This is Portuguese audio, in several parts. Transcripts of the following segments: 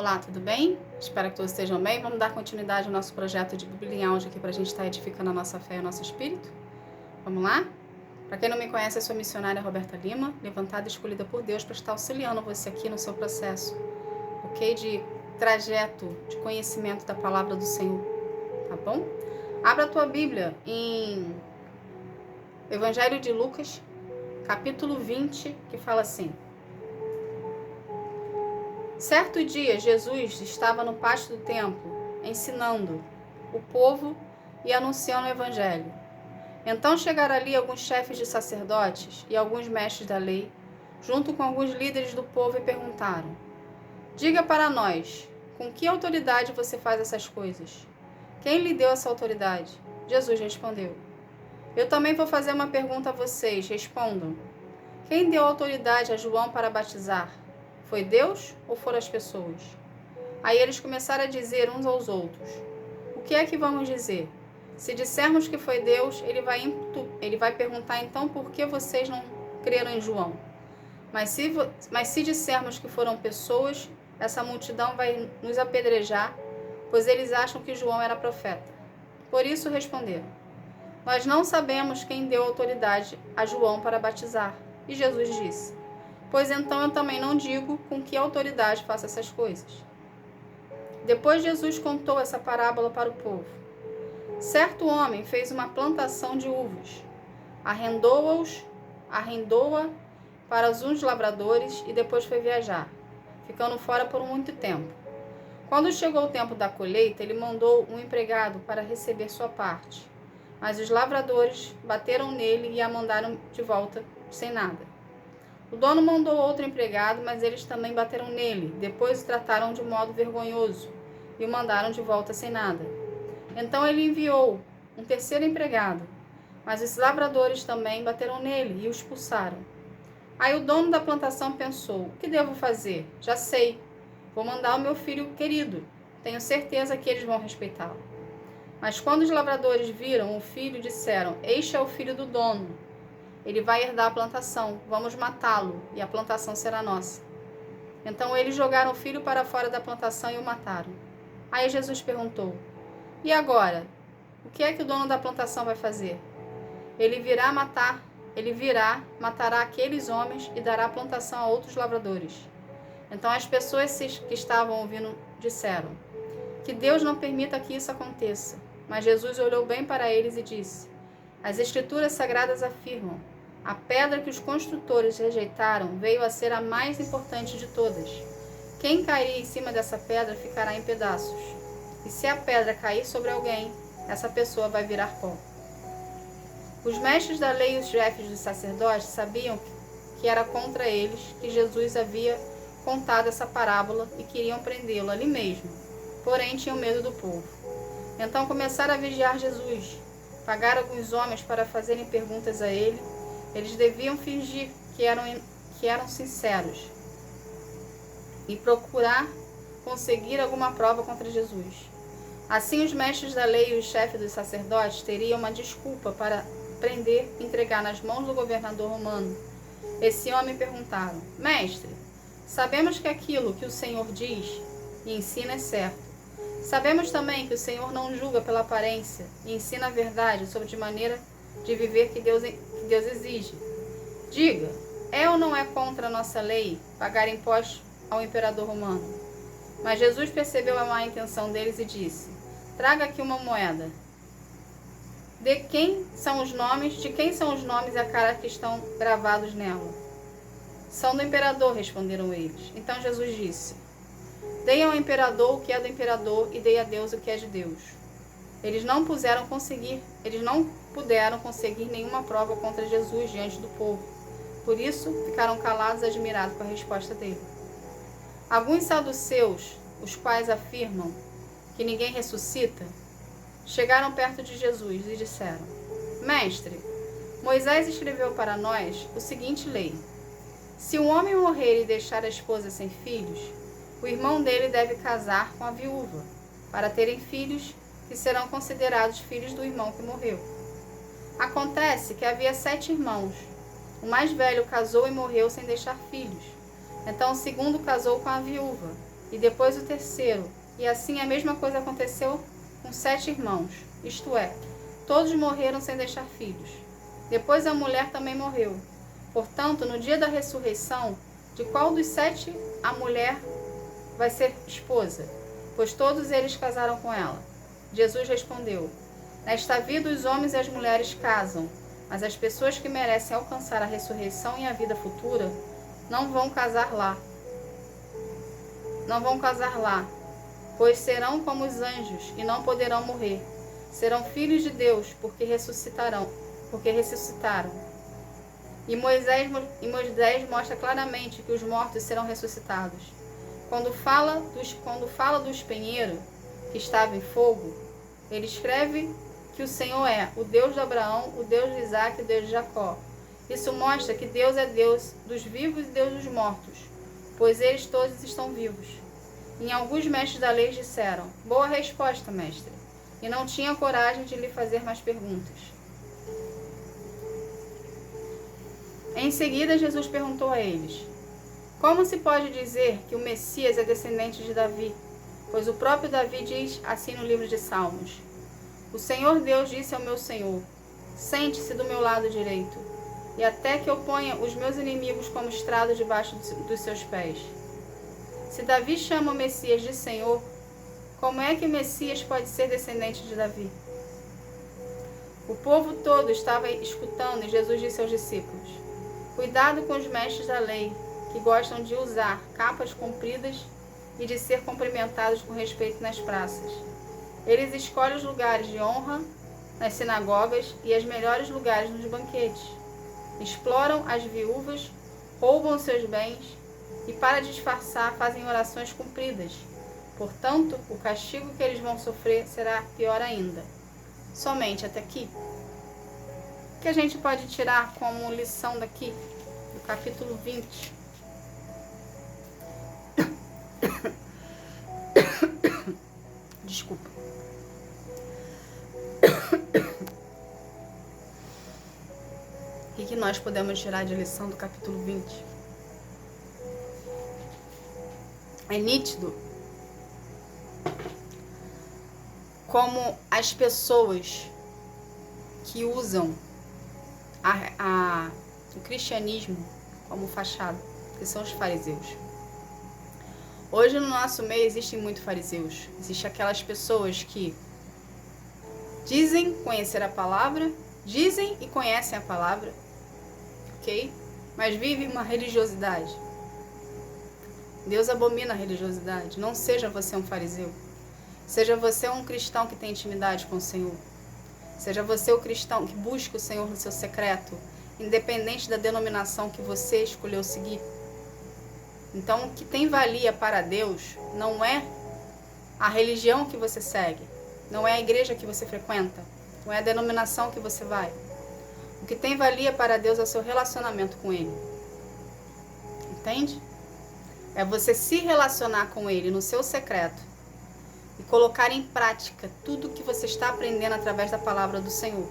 Olá, tudo bem? Espero que todos estejam bem. Vamos dar continuidade ao nosso projeto de Bíblia em áudio aqui para a gente estar edificando a nossa fé e o nosso espírito. Vamos lá? Para quem não me conhece, eu sou a missionária Roberta Lima, levantada e escolhida por Deus para estar auxiliando você aqui no seu processo, ok? De trajeto, de conhecimento da palavra do Senhor, tá bom? Abra a tua Bíblia em Evangelho de Lucas, capítulo 20, que fala assim: Certo dia, Jesus estava no pátio do templo, ensinando o povo e anunciando o evangelho. Então chegaram ali alguns chefes de sacerdotes e alguns mestres da lei, junto com alguns líderes do povo, e perguntaram: Diga para nós, com que autoridade você faz essas coisas? Quem lhe deu essa autoridade? Jesus respondeu: Eu também vou fazer uma pergunta a vocês, respondam. Quem deu autoridade a João para batizar? Foi Deus ou foram as pessoas? Aí eles começaram a dizer uns aos outros: O que é que vamos dizer? Se dissermos que foi Deus, ele vai perguntar então por que vocês não creram em João. Mas se dissermos que foram pessoas, essa multidão vai nos apedrejar, pois eles acham que João era profeta. Por isso responderam: Nós não sabemos quem deu autoridade a João para batizar. E Jesus disse: Pois então eu também não digo com que autoridade faço essas coisas. Depois Jesus contou essa parábola para o povo. Certo homem fez uma plantação de uvas, arrendou-a para uns lavradores e depois foi viajar, ficando fora por muito tempo. Quando chegou o tempo da colheita, ele mandou um empregado para receber sua parte. Mas os lavradores bateram nele e a mandaram de volta sem nada. O dono mandou outro empregado, mas eles também bateram nele. Depois o trataram de modo vergonhoso e o mandaram de volta sem nada. Então ele enviou um terceiro empregado, mas os lavradores também bateram nele e o expulsaram. Aí o dono da plantação pensou: O que devo fazer? Já sei. Vou mandar o meu filho querido. Tenho certeza que eles vão respeitá-lo. Mas quando os lavradores viram o filho, disseram: Este é o filho do dono. Ele vai herdar a plantação, vamos matá-lo, e a plantação será nossa. Então eles jogaram o filho para fora da plantação e o mataram. Aí Jesus perguntou: E agora? O que é que o dono da plantação vai fazer? Ele virá, matará aqueles homens e dará a plantação a outros lavradores. Então as pessoas que estavam ouvindo disseram: Que Deus não permita que isso aconteça. Mas Jesus olhou bem para eles e disse: As Escrituras Sagradas afirmam: a pedra que os construtores rejeitaram veio a ser a mais importante de todas. Quem cair em cima dessa pedra ficará em pedaços. E se a pedra cair sobre alguém, essa pessoa vai virar pó. Os mestres da lei e os chefes dos sacerdotes sabiam que era contra eles que Jesus havia contado essa parábola e queriam prendê-lo ali mesmo. Porém, tinham medo do povo. Então começaram a vigiar Jesus. Pagaram alguns homens para fazerem perguntas a ele. Eles deviam fingir que eram sinceros e procurar conseguir alguma prova contra Jesus. Assim, os mestres da lei e os chefes dos sacerdotes teriam uma desculpa para prender e entregar nas mãos do governador romano. Esse homem perguntaram: Mestre, sabemos que aquilo que o Senhor diz e ensina é certo. Sabemos também que o Senhor não julga pela aparência e ensina a verdade sobre a maneira de viver que Deus exige. Diga, é ou não é contra a nossa lei pagar impostos ao imperador romano? Mas Jesus percebeu a má intenção deles e disse: Traga aqui uma moeda. De quem são os nomes e a cara que estão gravados nela? São do imperador, responderam eles. Então Jesus disse: Dei ao imperador o que é do imperador e dei a Deus o que é de Deus. Eles não puderam conseguir nenhuma prova contra Jesus diante do povo. Por isso, ficaram calados, admirados com a resposta dele. Alguns saduceus, os quais afirmam que ninguém ressuscita, chegaram perto de Jesus e disseram: Mestre, Moisés escreveu para nós o seguinte lei: Se um homem morrer e deixar a esposa sem filhos, o irmão dele deve casar com a viúva, para terem filhos que serão considerados filhos do irmão que morreu. Acontece que havia 7 irmãos. O mais velho casou e morreu sem deixar filhos. Então o segundo casou com a viúva. e depois o terceiro. E assim a mesma coisa aconteceu com 7 irmãos, isto é, todos morreram sem deixar filhos. Depois a mulher também morreu. Portanto, no dia da ressurreição, de qual dos 7 a mulher vai ser esposa? Pois todos eles casaram com ela. Jesus respondeu: nesta vida os homens e as mulheres casam, mas as pessoas que merecem alcançar a ressurreição e a vida futura não vão casar lá. Não vão casar lá, pois serão como os anjos e não poderão morrer. Serão filhos de Deus, porque ressuscitaram. E Moisés mostra claramente que os mortos serão ressuscitados. Quando fala do espinheiro que estava em fogo, ele escreve que o Senhor é o Deus de Abraão, o Deus de Isaac e o Deus de Jacó. Isso mostra que Deus é Deus dos vivos e Deus dos mortos, pois eles todos estão vivos. E alguns mestres da lei disseram: boa resposta, mestre, e não tinha coragem de lhe fazer mais perguntas. Em seguida, Jesus perguntou a eles: como se pode dizer que o Messias é descendente de Davi? Pois o próprio Davi diz assim no livro de Salmos: o Senhor Deus disse ao meu Senhor: sente-se do meu lado direito, e até que eu ponha os meus inimigos como estrado debaixo dos seus pés. Se Davi chama o Messias de Senhor, como é que o Messias pode ser descendente de Davi? O povo todo estava escutando e Jesus disse aos discípulos: cuidado com os mestres da lei, que gostam de usar capas compridas e de ser cumprimentados com respeito nas praças. Eles escolhem os lugares de honra nas sinagogas e os melhores lugares nos banquetes. Exploram as viúvas, roubam seus bens e, para disfarçar, fazem orações compridas. Portanto, o castigo que eles vão sofrer será pior ainda. Somente até aqui. O que a gente pode tirar como lição daqui, do capítulo 20? Desculpa. O que nós podemos tirar de lição do capítulo 20? É nítido como as pessoas que usam o cristianismo como fachada, que são os fariseus. Hoje no nosso meio existem muitos fariseus. Existem aquelas pessoas que dizem conhecer a palavra, dizem e conhecem a palavra, ok? Mas vivem uma religiosidade. Deus abomina a religiosidade. Não seja você um fariseu. Seja você um cristão que tem intimidade com o Senhor. Seja você o cristão que busca o Senhor no seu secreto, independente da denominação que você escolheu seguir. Então, o que tem valia para Deus não é a religião que você segue, não é a igreja que você frequenta, não é a denominação que você vai. O que tem valia para Deus é o seu relacionamento com Ele. Entende? É você se relacionar com Ele no seu secreto e colocar em prática tudo que você está aprendendo através da palavra do Senhor.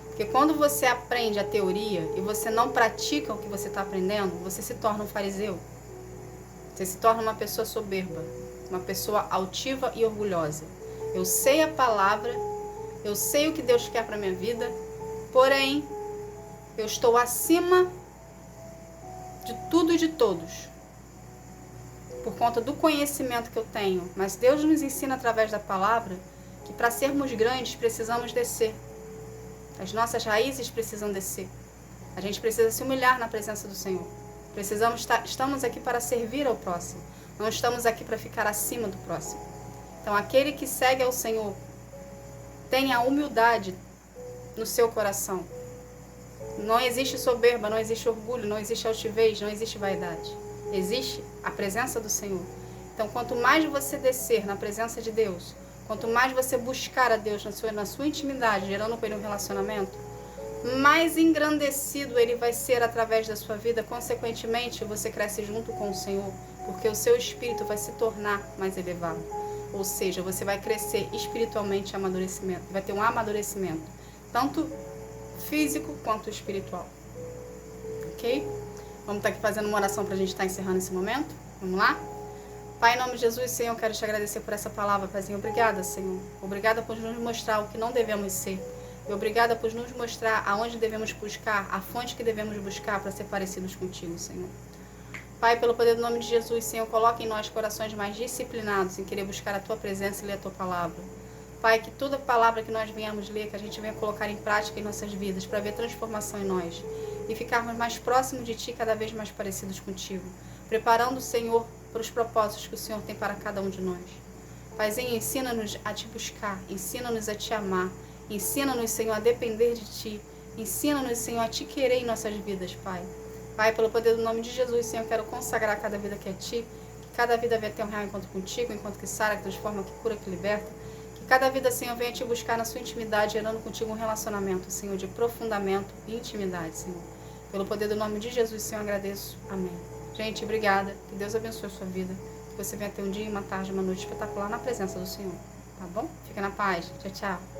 Porque quando você aprende a teoria e você não pratica o que você está aprendendo, você se torna um fariseu. Você se torna uma pessoa soberba, uma pessoa altiva e orgulhosa. Eu sei a palavra, eu sei o que Deus quer para minha vida, porém, eu estou acima de tudo e de todos, por conta do conhecimento que eu tenho. Mas Deus nos ensina através da palavra que para sermos grandes precisamos descer. As nossas raízes precisam descer. A gente precisa se humilhar na presença do Senhor. Estamos aqui para servir ao próximo. Não estamos aqui para ficar acima do próximo. Então, aquele que segue ao Senhor, tenha a humildade no seu coração. Não existe soberba, não existe orgulho, não existe altivez, não existe vaidade. Existe a presença do Senhor. Então, quanto mais você descer na presença de Deus, quanto mais você buscar a Deus na sua intimidade, gerando com Ele um relacionamento, mais engrandecido Ele vai ser através da sua vida. Consequentemente, você cresce junto com o Senhor, porque o seu espírito vai se tornar mais elevado. Ou seja, você vai crescer espiritualmente, amadurecimento, vai ter um amadurecimento, tanto físico quanto espiritual. Ok? Vamos estar aqui fazendo uma oração para a gente estar encerrando esse momento? Vamos lá? Pai, em nome de Jesus, Senhor, eu quero te agradecer por essa palavra, Paizinho. Obrigada, Senhor. Obrigada por nos mostrar o que não devemos ser. E obrigada por nos mostrar aonde devemos buscar, a fonte que devemos buscar para ser parecidos contigo, Senhor. Pai, pelo poder do nome de Jesus, Senhor, coloque em nós corações mais disciplinados em querer buscar a Tua presença e ler a Tua palavra. Pai, que toda palavra que nós venhamos ler, que a gente venha colocar em prática em nossas vidas, para ver transformação em nós e ficarmos mais próximos de Ti, cada vez mais parecidos contigo, preparando o Senhor para os propósitos que o Senhor tem para cada um de nós. Paizinho, ensina-nos a Te buscar, ensina-nos a Te amar, ensina-nos, Senhor, a depender de Ti, ensina-nos, Senhor, a Te querer em nossas vidas, Pai. Pai, pelo poder do nome de Jesus, Senhor, eu quero consagrar cada vida que é Ti, que cada vida venha ter um real encontro contigo, enquanto que sara, que transforma, que cura, que liberta. Que cada vida, Senhor, venha Te buscar na sua intimidade, gerando contigo um relacionamento, Senhor, de aprofundamento e intimidade, Senhor. Pelo poder do nome de Jesus, Senhor, eu agradeço. Amém. Gente, obrigada. Que Deus abençoe a sua vida. Que você venha ter um dia, uma tarde, uma noite espetacular na presença do Senhor. Tá bom? Fica na paz. Tchau, tchau.